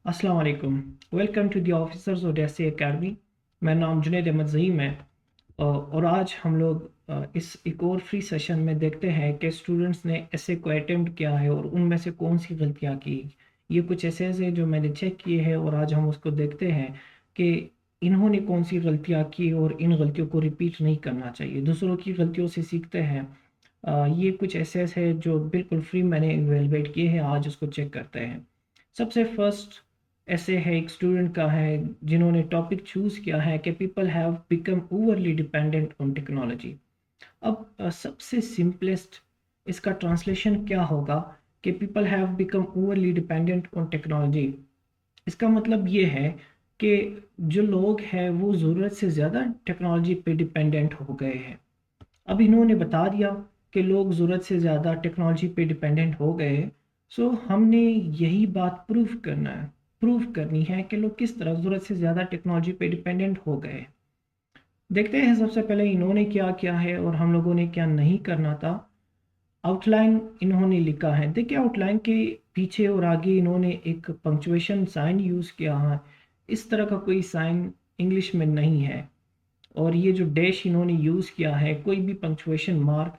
अस्सलाम वालेकुम। Welcome to the Officers Odyssey Academy. मेरा नाम जुनैद अहमद ज़हीम है। और आज हम लोग इस एक और फ्री सेशन में देखते हैं कि स्टूडेंट्स ने ऐसे को अटेम्प्ट किया है और उनमें से कौन सी गलतियां की। ये कुछ ऐसे हैं जो मैंने चेक किए हैं और आज हम उसको देखते हैं कि इन्होंने कौन सी गलतियां की और इन गलतियों को रिपीट नहीं करना चाहिए। दूसरों की गलतियों से सीखते हैं। ये कुछ ऐसे है जो बिल्कुल फ्री मैंने इवेलुएट किए हैं, आज उसको चेक करते हैं। सबसे फर्स्ट ऐसे है, एक स्टूडेंट का है जिन्होंने टॉपिक चूज़ किया है कि people have become overly dependent on technology. अब सबसे सिंपलेस्ट इसका ट्रांसलेशन क्या होगा कि people have become overly dependent on technology. इसका मतलब ये है कि जो लोग हैं वो ज़रूरत से ज़्यादा टेक्नोलॉजी पे डिपेंडेंट हो गए हैं। अब इन्होंने बता दिया कि लोग ज़रूरत से ज़्यादा टेक्नोलॉजी पे डिपेंडेंट हो गए। सो हमने यही बात प्रूव करनी है कि लोग किस तरह ज़रूरत से ज़्यादा टेक्नोलॉजी पे डिपेंडेंट हो गए। देखते हैं सबसे पहले इन्होंने क्या किया है और हम लोगों ने क्या नहीं करना था। आउटलाइन इन्होंने लिखा है। देखिए, आउटलाइन के पीछे और आगे इन्होंने एक पंक्चुएशन साइन यूज़ किया है। इस तरह का कोई साइन इंग्लिश में नहीं है। और ये जो डैश इन्होंने यूज़ किया है, कोई भी पंक्चुएशन मार्क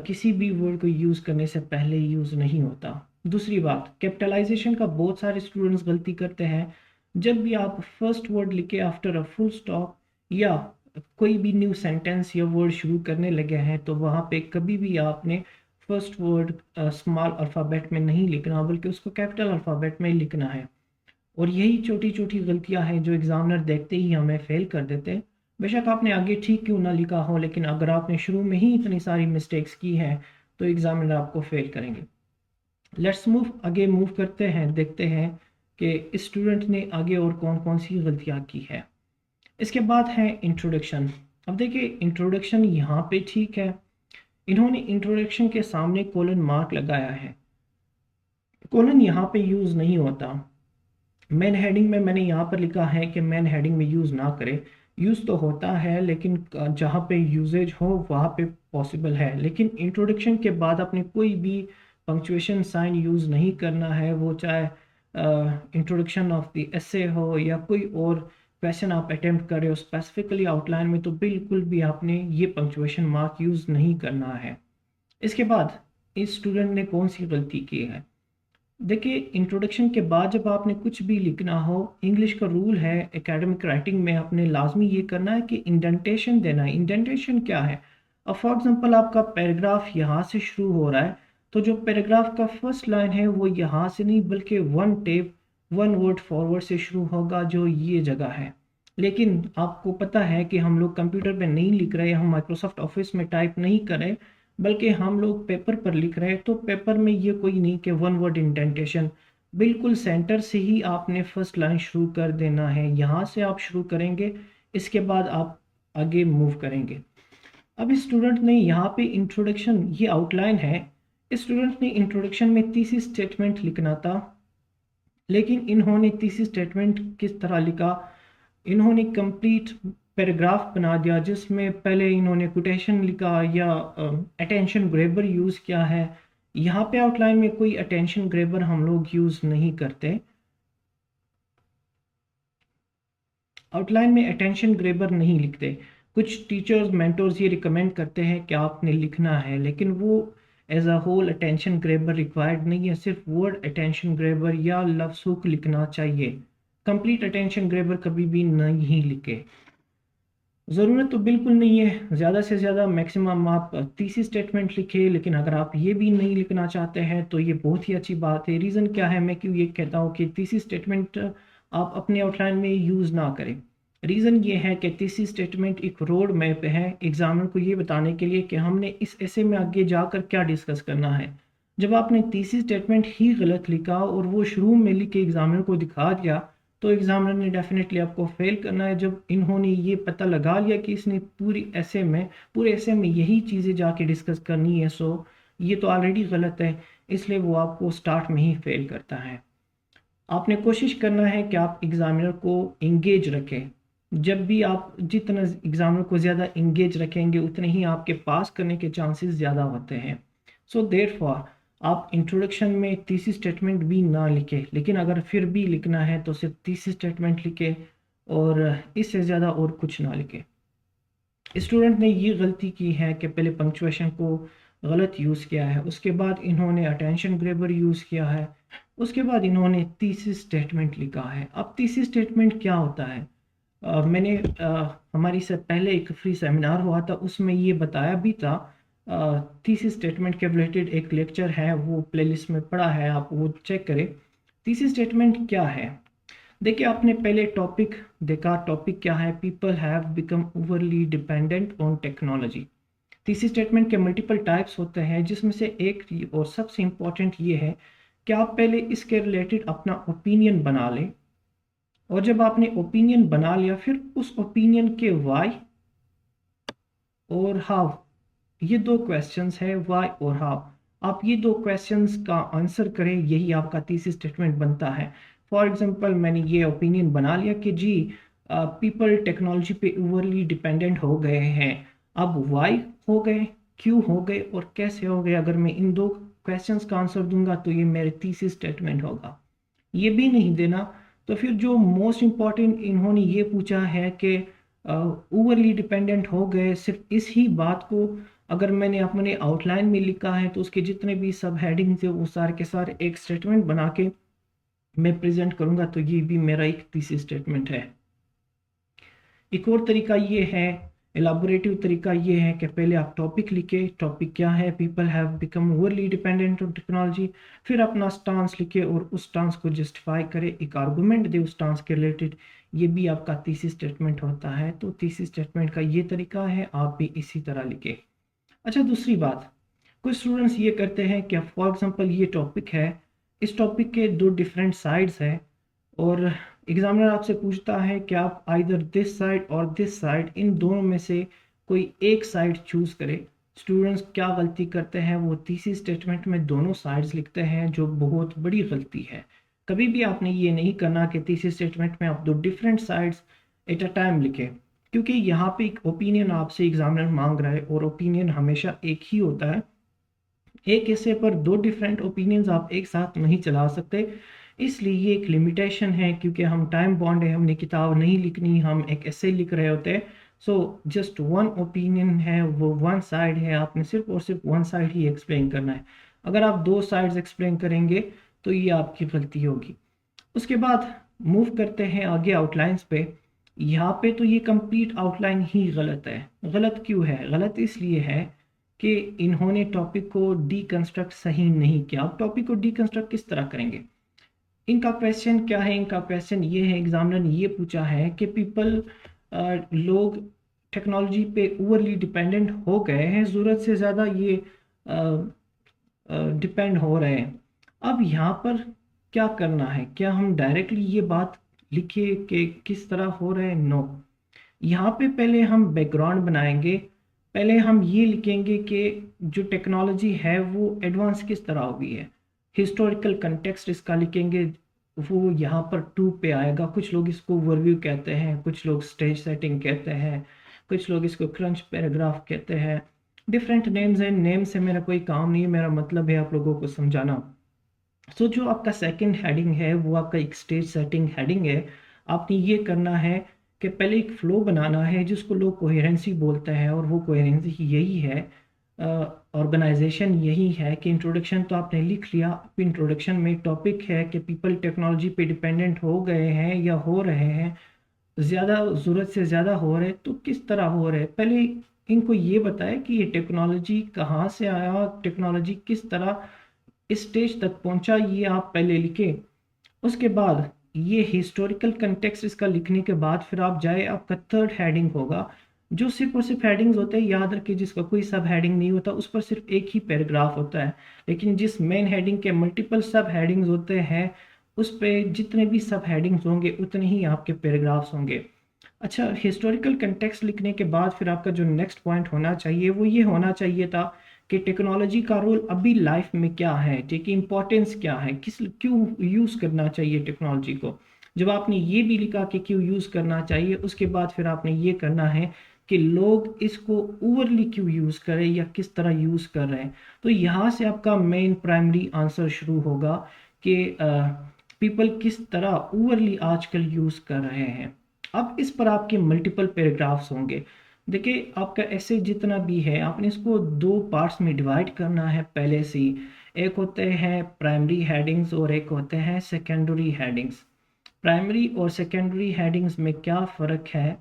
किसी भी वर्ड को यूज़ करने से पहले यूज़ नहीं होता। दूसरी बात, कैपिटलाइजेशन का बहुत सारे स्टूडेंट्स गलती करते हैं। जब भी आप फर्स्ट वर्ड लिखे आफ्टर अ फुल स्टॉप या कोई भी न्यू सेंटेंस या वर्ड शुरू करने लगे हैं तो वहाँ पे कभी भी आपने फर्स्ट वर्ड स्मॉल अल्फ़ाबेट में नहीं लिखना, बल्कि उसको कैपिटल अल्फ़ाबेट में लिखना है। और यही छोटी छोटी गलतियां हैं जो एग्जामिनर देखते ही हमें फेल कर देते हैं। बेशक आपने आगे ठीक क्यों ना लिखा हो, लेकिन अगर आपने शुरू में ही इतनी सारी मिस्टेक्स की हैं तो एग्जामिनर आपको फेल करेंगे। लेट्स मूव आगे, मूव करते हैं, देखते हैं कि इस स्टूडेंट ने आगे और कौन कौन सी गलतियां की है। इसके बाद है इंट्रोडक्शन। अब देखिए, इंट्रोडक्शन यहाँ पे ठीक है। इन्होंने इंट्रोडक्शन के सामने कोलन मार्क लगाया है। कोलन यहाँ पे यूज़ नहीं होता। मेन हेडिंग में मैंने यहाँ पर लिखा है कि मेन हेडिंग में यूज़ ना करें। यूज़ तो होता है लेकिन जहाँ पे यूजेज हो वहाँ पे पॉसिबल है, लेकिन इंट्रोडक्शन के बाद आपने कोई भी पंक्चुएशन साइन यूज़ नहीं करना है, वो चाहे इंट्रोडक्शन ऑफ द एसे हो या कोई और क्वेश्चन आप अटेम्प्ट कर रहे हो स्पेसिफिकली आउटलाइन में, तो बिल्कुल भी आपने ये पंक्चुएशन मार्क यूज़ नहीं करना है। इसके बाद इस स्टूडेंट ने कौन सी गलती की है। देखिए, इंट्रोडक्शन के बाद जब आपने कुछ भी लिखना हो, इंग्लिश का रूल है एकेडमिक राइटिंग में, आपने लाजमी ये करना है कि इंडेंटेशन देना है। इंडेंटेशन क्या है? अब फॉर एग्जांपल आपका पैराग्राफ यहाँ से शुरू हो रहा है, तो जो पैराग्राफ का फर्स्ट लाइन है वो यहाँ से नहीं बल्कि वन वर्ड फॉरवर्ड से शुरू होगा, जो ये जगह है। लेकिन आपको पता है कि हम लोग कंप्यूटर पे नहीं लिख रहे, हम माइक्रोसॉफ्ट ऑफिस में टाइप नहीं कर रहे, बल्कि हम लोग पेपर पर लिख रहे हैं। तो पेपर में ये कोई नहीं कि वन वर्ड इंडेंटेशन, बिल्कुल सेंटर से ही आपने फर्स्ट लाइन शुरू कर देना है। यहाँ से आप शुरू करेंगे, इसके बाद आप आगे मूव करेंगे। अब इस स्टूडेंट ने यहाँ पे इंट्रोडक्शन, ये आउटलाइन है, इस स्टूडेंट ने इंट्रोडक्शन में तीसरी स्टेटमेंट लिखना था, लेकिन इन्होंने तीसरी स्टेटमेंट किस तरह लिखा, इन्होंने कंप्लीट पैराग्राफ बना दिया जिसमें पहले इन्होंने कोटेशन लिखा या अटेंशन ग्रेबर यूज़ किया है। यहाँ पे आउटलाइन में कोई अटेंशन ग्रेबर हम लोग यूज़ नहीं करते। आउटलाइन में अटेंशन ग्रेबर नहीं लिखते। कुछ टीचर्स मेंटोर्स ये रिकमेंड करते हैं कि आपने लिखना है, लेकिन वो as a whole attention grabber required नहीं है। सिर्फ वर्ड अटेंशन ग्रेबर या लफ्ज़ हुक लिखना चाहिए। कंप्लीट अटेंशन ग्रेबर कभी भी नहीं लिखे। ज़रूरत तो बिल्कुल नहीं है, ज़्यादा से ज़्यादा मैक्सिमम आप तीसरी स्टेटमेंट लिखे, लेकिन अगर आप ये भी नहीं लिखना चाहते हैं तो ये बहुत ही अच्छी बात है। रीज़न क्या है, मैं क्यों ये कहता हूँ कि तीसरी स्टेटमेंट आप अपने आउटलाइन में यूज़ ना करें। रीज़न ये है कि तीसरी स्टेटमेंट एक रोड मैप है एग्जामिनर को ये बताने के लिए कि हमने इस ऐसे में आगे जाकर क्या डिस्कस करना है। जब आपने तीसरी स्टेटमेंट ही गलत लिखा और वो शुरू में लिख के एग्जामिनर को दिखा दिया, तो एग्जामिनर ने डेफिनेटली आपको फेल करना है। जब इन्होंने ये पता लगा लिया कि इसने पूरे ऐसे में यही चीज़ें जाके डिस्कस करनी है, सो ये तो ऑलरेडी गलत है, इसलिए वो आपको स्टार्ट में ही फेल करता है। आपने कोशिश करना है कि आप एग्जामिनर को इंगेज रखें। जब भी आप जितना एग्जामिनर को ज़्यादा इंगेज रखेंगे उतने ही आपके पास करने के चांसेस ज़्यादा होते हैं। सो देयरफॉर आप इंट्रोडक्शन में थीसिस स्टेटमेंट भी ना लिखें, लेकिन अगर फिर भी लिखना है तो सिर्फ थीसिस स्टेटमेंट लिखें और इससे ज़्यादा और कुछ ना लिखें। स्टूडेंट ने ये गलती की है कि पहले पंक्चुएशन को गलत यूज़ किया है, उसके बाद इन्होंने अटेंशन ग्रैबर यूज़ किया है, उसके बाद इन्होंने थीसिस स्टेटमेंट लिखा है। अब थीसिस स्टेटमेंट क्या होता है? मैंने हमारी से पहले एक फ्री सेमिनार हुआ था, उसमें ये बताया भी था। थीसिस स्टेटमेंट के रिलेटेड एक लेक्चर है, वो प्लेलिस्ट में पड़ा है, आप वो चेक करें। थीसिस स्टेटमेंट क्या है? देखिए, आपने पहले टॉपिक देखा, टॉपिक क्या है? People have become overly dependent on technology. Thesis statement के मल्टीपल टाइप्स होते हैं, जिसमें से एक और सबसे इम्पोर्टेंट ये है कि आप पहले इसके रिलेटेड अपना ओपिनियन बना लें, और जब आपने ओपिनियन बना लिया फिर उस ओपिनियन के वाई और हाउ, ये दो क्वेश्चंस है, वाई और हाउ। आप ये दो क्वेश्चंस का आंसर करें, यही आपका थीसिस स्टेटमेंट बनता है। फॉर एग्जांपल, मैंने ये ओपिनियन बना लिया कि जी पीपल टेक्नोलॉजी पे ओवरली डिपेंडेंट हो गए हैं। अब वाई हो गए, क्यों हो गए और कैसे हो गए, अगर मैं इन दो क्वेश्चंस का आंसर दूंगा तो ये मेरे थीसिस स्टेटमेंट होगा। ये भी नहीं देना तो फिर जो मोस्ट इम्पॉर्टेंट इन्होंने ये पूछा है कि ओवरली डिपेंडेंट हो गए, सिर्फ इस ही बात को अगर मैंने अपने आउटलाइन में लिखा है तो उसके जितने भी सब हेडिंग थे वो सारे के सारे एक स्टेटमेंट बना के मैं प्रेजेंट करूंगा, तो ये भी मेरा एक थीसिस स्टेटमेंट है। एक और तरीका ये है, एलाबोरेटिव तरीका ये है कि पहले आप टॉपिक लिखे, टॉपिक क्या है? People have become overly dependent on technology. फिर अपना स्टांस लिखे और उस स्टांस को जस्टिफाई करे, एक आर्गूमेंट दे उस स्टांस के रिलेटेड। ये भी आपका थीसिस स्टेटमेंट होता है। तो थीसिस स्टेटमेंट का ये तरीका है, आप भी इसी तरह लिखे। अच्छा, दूसरी बात, कुछ स्टूडेंट्स ये करते हैं कि फॉर एग्जांपल ये टॉपिक है, इस टॉपिक के दो डिफरेंट साइड्स हैं और एग्जामिनर आपसे पूछता है कि आप आइदर दिस साइड और दिस साइड, इन दोनों में से कोई एक साइड चूज करें। स्टूडेंट्स क्या गलती करते हैं? वो थीसिस स्टेटमेंट में दोनों साइड्स लिखते हैं, जो बहुत बड़ी गलती है। कभी भी आपने ये नहीं करना कि थीसिस स्टेटमेंट में आप दो different sides at a time लिखें, क्योंकि यहाँ पे एक ओपिनियन आपसे एग्जामिनर मांग रहा है और ओपिनियन हमेशा एक ही होता है। एक ऐसे पर दो डिफरेंट ओपिनियंस आप एक साथ नहीं चला सकते, इसलिए ये एक लिमिटेशन है। क्योंकि हम टाइम बॉन्ड है, हमने किताब नहीं लिखनी, हम एक ऐसे लिख रहे होते हैं। सो जस्ट वन ओपिनियन है, वो वन साइड है, आपने सिर्फ और सिर्फ वन साइड ही एक्सप्लेन करना है। अगर आप दो साइड्स एक्सप्लेन करेंगे तो ये आपकी गलती होगी। उसके बाद मूव करते हैं आगे आउटलाइंस पे। यहाँ पे तो ये कंप्लीट आउटलाइन ही गलत है। गलत क्यों है? गलत इसलिए है कि इन्होंने टॉपिक को डीकंस्ट्रक्ट सही नहीं किया। अब टॉपिक को डीकंस्ट्रक्ट किस तरह करेंगे? इनका क्वेश्चन क्या है? इनका क्वेश्चन ये है, एग्जामिनर ने ये पूछा है कि पीपल, लोग टेक्नोलॉजी पे ओवरली डिपेंडेंट हो गए हैं, ज़रूरत से ज़्यादा ये डिपेंड हो रहे हैं। अब यहाँ पर क्या करना है? क्या हम डायरेक्टली ये बात लिखे कि किस तरह हो रहे हैं? नो। यहाँ पे पहले हम बैकग्राउंड बनाएंगे, पहले हम ये लिखेंगे कि जो टेक्नोलॉजी है वो एडवांस किस तरह हो गई है। हिस्टोरिकल कंटेक्स्ट इसका लिखेंगे, वो यहाँ पर टू पे आएगा। कुछ लोग इसको ओवरव्यू कहते हैं, कुछ लोग स्टेज सेटिंग कहते हैं, कुछ लोग इसको क्रंच पैराग्राफ कहते हैं। डिफरेंट नेम्स हैं, नेम से मेरा कोई काम नहीं है, मेरा मतलब है आप लोगों को समझाना। सो जो आपका सेकंड हेडिंग है वो आपका एक स्टेज सेटिंग हेडिंग है। आपने ये करना है कि पहले एक फ्लो बनाना है जिसको लोग कोहेरेंसी बोलते हैं, और वो कोहेरेंसी यही है, ऑर्गेनाइजेशन यही है कि इंट्रोडक्शन तो आपने लिख लिया। अब इंट्रोडक्शन में टॉपिक है कि पीपल टेक्नोलॉजी पे डिपेंडेंट हो गए हैं या हो रहे हैं, ज़्यादा ज़रूरत से ज़्यादा हो रहे, तो किस तरह हो रहे। पहले इनको ये बताए कि ये टेक्नोलॉजी कहाँ से आया, टेक्नोलॉजी किस तरह इस स्टेज तक पहुंचा, ये आप पहले लिखे। उसके बाद ये हिस्टोरिकल कंटेक्स्ट इसका लिखने के बाद फिर आप जाए, आपका थर्ड हेडिंग होगा, जो सिर्फ और सिर्फ हेडिंग्स होते हैं, याद रखिए, जिसका कोई सब हेडिंग नहीं होता, उस पर सिर्फ एक ही पैराग्राफ होता है। लेकिन जिस मेन हेडिंग के मल्टीपल सब हेडिंग्स होते हैं, उस पर जितने भी सब हेडिंग्स होंगे उतने ही आपके पैराग्राफ्स होंगे। अच्छा, हिस्टोरिकल कंटेक्स्ट लिखने के बाद फिर आपका जो नेक्स्ट पॉइंट होना चाहिए वो ये होना चाहिए था कि टेक्नोलॉजी का रोल अभी लाइफ में क्या है, टेक इम्पोर्टेंस क्या है, किस क्यों यूज़ करना चाहिए टेक्नोलॉजी को। जब आपने ये भी लिखा कि क्यों यूज़ करना चाहिए, उसके बाद फिर आपने ये करना है कि लोग इसको ओवरली क्यों यूज़ करें या किस तरह यूज़ कर रहे हैं। तो यहाँ से आपका मेन प्राइमरी आंसर शुरू होगा कि पीपल किस तरह ओवरली आजकल यूज़ कर रहे हैं। अब इस पर आपके मल्टीपल पैराग्राफ्स होंगे। देखिए आपका ऐसे जितना भी है आपने इसको दो पार्ट्स में डिवाइड करना है पहले से ही। एक होते हैं प्राइमरी हेडिंग्स और एक होते हैं सेकेंडरी हेडिंग्स। प्राइमरी और सेकेंडरी हेडिंग्स में क्या फ़र्क है?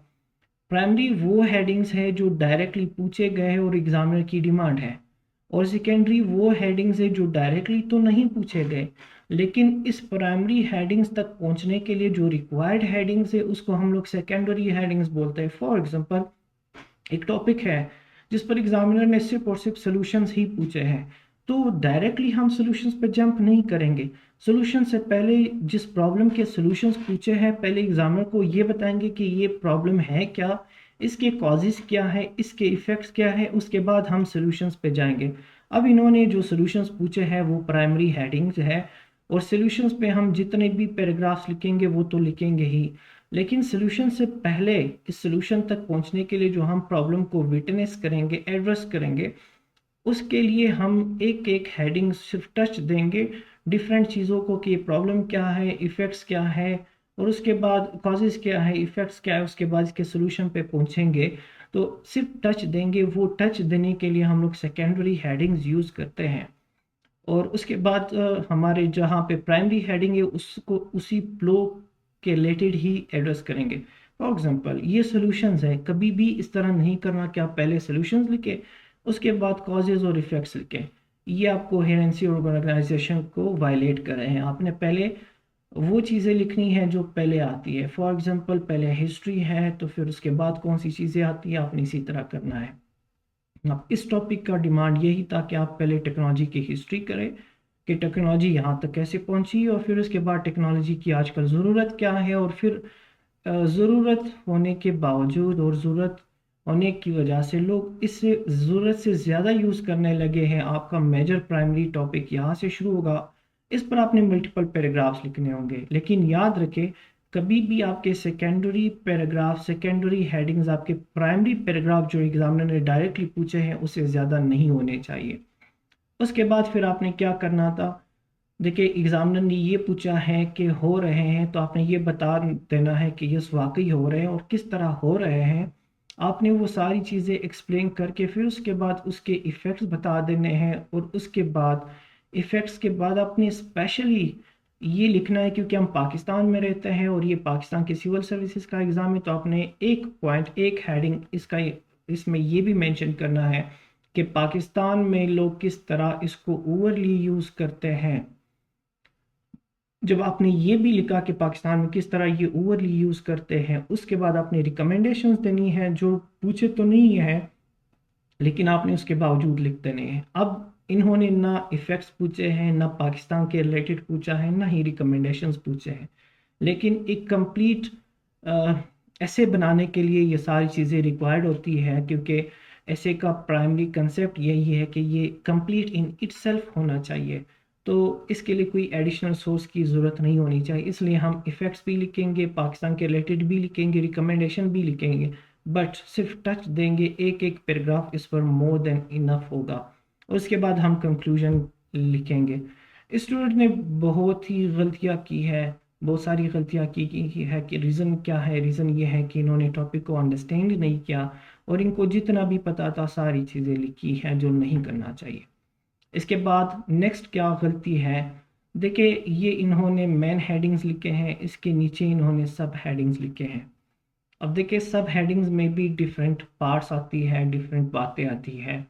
प्राइमरी वो हेडिंग्स है जो डायरेक्टली पूछे गए हैं और एग्जामिनर की डिमांड है, और सेकेंडरी वो हेडिंग्स है जो डायरेक्टली तो नहीं पूछे गए, लेकिन इस प्राइमरी हेडिंग्स तक पहुंचने के लिए जो रिक्वायर्ड हेडिंग्स है उसको हम लोग सेकेंडरी हेडिंग्स बोलते हैं। फॉर एग्जांपल एक टॉपिक है जिस पर एग्जामिनर ने सिर्फ और सिर्फ सॉल्यूशंस ही पूछे हैं, तो डायरेक्टली हम सॉल्यूशंस पे जंप नहीं करेंगे। सॉल्यूशन से पहले जिस प्रॉब्लम के सॉल्यूशंस पूछे हैं पहले एग्जामिनर को ये बताएंगे कि ये प्रॉब्लम है क्या, इसके कॉजेस क्या है, इसके इफ़ेक्ट्स क्या है, उसके बाद हम सॉल्यूशंस पे जाएंगे। अब इन्होंने जो सॉल्यूशंस पूछे हैं वो प्राइमरी हेडिंग्स है, और सॉल्यूशंस पे हम जितने भी पैराग्राफ्स लिखेंगे वो तो लिखेंगे ही, लेकिन सॉल्यूशन से पहले इस सॉल्यूशन तक पहुंचने के लिए जो हम प्रॉब्लम को विटनेस करेंगे, एड्रेस करेंगे, उसके लिए हम एक एक हेडिंग सिर्फ टच देंगे डिफरेंट चीज़ों को कि प्रॉब्लम क्या है, इफ़ेक्ट्स क्या है, और उसके बाद कॉजेज़ क्या है, इफ़ेक्ट्स क्या है, उसके बाद इसके सॉल्यूशन पे पहुंचेंगे। तो सिर्फ टच देंगे, वो टच देने के लिए हम लोग सेकेंडरी हेडिंग्स यूज़ करते हैं। और उसके बाद हमारे जहाँ पे प्राइमरी हेडिंग है उसको उसी फ्लो के रिलेटेड ही एड्रेस करेंगे। फॉर एग्जांपल ये सॉल्यूशंस है, कभी भी इस तरह नहीं करना कि आप पहले सॉल्यूशंस लिखें उसके बाद कॉजेज और इफेक्ट्स लिखें। ये आप कोहेरेंसी ऑर्गेनाइजेशन को वायलेट कर रहे हैं। आपने पहले वो चीज़ें लिखनी है जो पहले आती है। फॉर एग्जांपल पहले हिस्ट्री है तो फिर उसके बाद कौन सी चीज़ें आती है आपने इसी तरह करना है। अब इस टॉपिक का डिमांड यही था कि आप पहले टेक्नोलॉजी की हिस्ट्री करें कि टेक्नोलॉजी यहाँ तक कैसे पहुँची, और फिर उसके बाद टेक्नोलॉजी की आजकल ज़रूरत क्या है, और फिर ज़रूरत होने के बावजूद और ज़रूरत होने की वजह से लोग इससे ज़रूरत से ज़्यादा यूज़ करने लगे हैं। आपका मेजर प्राइमरी टॉपिक यहाँ से शुरू होगा। इस पर आपने मल्टीपल पैराग्राफ्स लिखने होंगे, लेकिन याद रखें कभी भी आपके सेकेंडरी पैराग्राफ, सेकेंडरी हेडिंग्स आपके प्राइमरी पैराग्राफ जो एग्जामिनर ने डायरेक्टली पूछे हैं उससे ज़्यादा नहीं होने चाहिए। उसके बाद फिर आपने क्या करना था? देखिए एग्जामिनर ने ये पूछा है कि हो रहे हैं, तो आपने ये बता देना है कि यस वाकई हो रहे हैं और किस तरह हो रहे हैं। आपने वो सारी चीज़ें एक्सप्लेन करके फिर उसके बाद उसके इफ़ेक्ट्स बता देने हैं, और उसके बाद इफ़ेक्ट्स के बाद आपने स्पेशली ये लिखना है क्योंकि हम पाकिस्तान में रहते हैं और ये पाकिस्तान के सिविल सर्विसेज का एग्ज़ाम है, तो आपने एक पॉइंट, एक हेडिंग इसका इसमें ये भी मेंशन करना है कि पाकिस्तान में लोग किस तरह इसको ओवरली यूज़ करते हैं। जब आपने ये भी लिखा कि पाकिस्तान में किस तरह ये ओवरली यूज़ करते हैं, उसके बाद आपने रिकमेंडेशंस देनी है जो पूछे तो नहीं है लेकिन आपने उसके बावजूद लिख देने हैं। अब इन्होंने ना इफ़ेक्ट्स पूछे हैं, ना पाकिस्तान के रिलेटेड पूछा है, ना ही रिकमेंडेशंस पूछे हैं, लेकिन एक कंप्लीट ऐसे बनाने के लिए ये सारी चीज़ें रिक्वायर्ड होती है, क्योंकि ऐसे का प्राइमरी कंसेप्ट यही है कि ये कंप्लीट इन इटसेल्फ होना चाहिए। तो इसके लिए कोई एडिशनल सोर्स की ज़रूरत नहीं होनी चाहिए, इसलिए हम इफ़ेक्ट्स भी लिखेंगे, पाकिस्तान के रिलेटेड भी लिखेंगे, रिकमेंडेशन भी लिखेंगे, बट सिर्फ टच देंगे, एक एक पैराग्राफ इस पर मोर देन इनफ होगा। और उसके बाद हम कंक्लूजन लिखेंगे। स्टूडेंट ने बहुत ही गलतियाँ की है, बहुत सारी गलतियाँ की है कि रीज़न क्या है? रीज़न ये है कि इन्होंने टॉपिक को अंडरस्टैंड नहीं किया और इनको जितना भी पता था सारी चीज़ें लिखी हैं जो नहीं करना चाहिए। इसके बाद नेक्स्ट क्या गलती है? देखिए ये इन्होंने मेन हेडिंग्स लिखे हैं, इसके नीचे इन्होंने सब हेडिंग्स लिखे हैं। अब देखिए सब हेडिंग्स में भी डिफरेंट पार्ट्स आती है, डिफरेंट बातें आती है।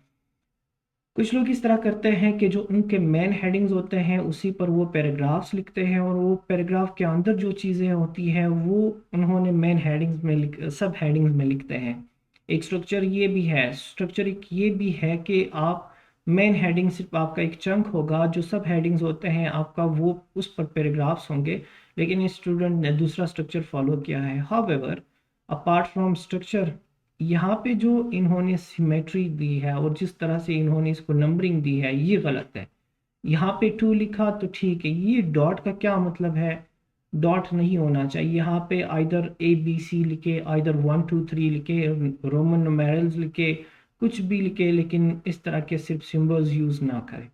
कुछ लोग इस तरह करते हैं कि जो उनके मेन हेडिंग्स होते हैं उसी पर वो पैराग्राफ्स लिखते हैं, और वो पैराग्राफ के अंदर जो चीज़ें होती हैं वो उन्होंने मेन हेडिंग्स में सब हेडिंग्स में लिखते हैं। एक स्ट्रक्चर ये भी है, स्ट्रक्चर एक ये भी है कि आप मेन हेडिंग सिर्फ आपका एक चंक होगा, जो सब हेडिंग्स होते हैं आपका वो उस पर पैराग्राफ्स होंगे, लेकिन इस स्टूडेंट ने दूसरा स्ट्रक्चर फॉलो किया है। हाउएवर अपार्ट फ्रॉम स्ट्रक्चर, यहाँ पे जो इन्होंने सिमेट्री दी है और जिस तरह से इन्होंने इसको नंबरिंग दी है ये गलत है। यहाँ पे 2 लिखा तो ठीक है, ये डॉट का क्या मतलब है? डॉट नहीं होना चाहिए। यहाँ पे आइदर ABC लिखे, आइदर 1 2 3 लिखे, रोमन न्यूमेरल्स लिखे, कुछ भी लिखे, लेकिन इस तरह के सिर्फ सिंबल्स यूज ना करें।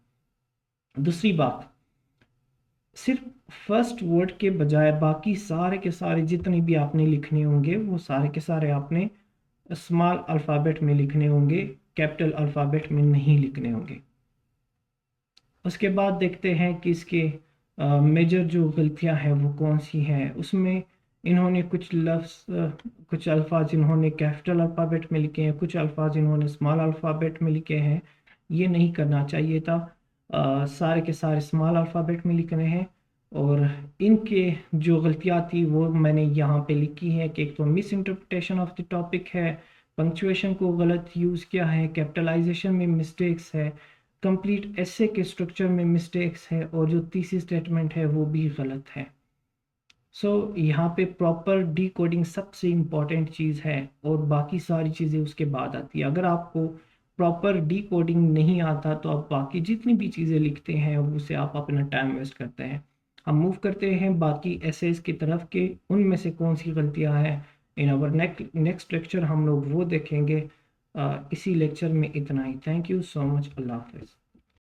दूसरी बात, सिर्फ फर्स्ट वर्ड के बजाय बाकी सारे के सारे जितने भी आपने लिखने होंगे वो सारे के सारे आपने स्मॉल अल्फ़ाबेट में लिखने होंगे, कैपिटल अल्फ़ाबेट में नहीं लिखने होंगे। उसके बाद देखते हैं कि इसके मेजर जो गलतियां हैं वो कौन सी हैं। उसमें इन्होंने कुछ लफ्ज़, कुछ अल्फाज इन्होंने कैपिटल अल्फ़ाबेट में लिखे हैं, कुछ अल्फाज इन्होंने स्मॉल अल्फ़ाबेट में लिखे हैं। ये नहीं करना चाहिए था। सारे के सारे स्मॉल अल्फ़ाबेट में लिखने हैं। और इनके जो गलतियाँ थी वो मैंने यहाँ पे लिखी है कि एक तो miss interpretation of the topic है, पंक्चुएशन को गलत यूज़ किया है, कैपिटलाइजेशन में मिस्टेक्स है, कंप्लीट ऐसे के स्ट्रक्चर में मिस्टेक्स है, और जो तीसरी स्टेटमेंट है वो भी गलत है। यहाँ पे प्रॉपर डी कोडिंग सबसे इम्पॉर्टेंट चीज़ है, और बाकी सारी चीज़ें उसके बाद आती है। अगर आपको प्रॉपर डी कोडिंग नहीं आता तो आप बाकी जितनी भी चीज़ें लिखते हैं उससे आप अपना टाइम वेस्ट करते हैं। हम मूव करते हैं बाकी एसेस की तरफ के उनमें से कौन सी गलतियां हैं। इन आवर नेक्स्ट लेक्चर हम लोग वो देखेंगे। इसी लेक्चर में इतना ही। Thank you so much. अल्लाह हाफिज़।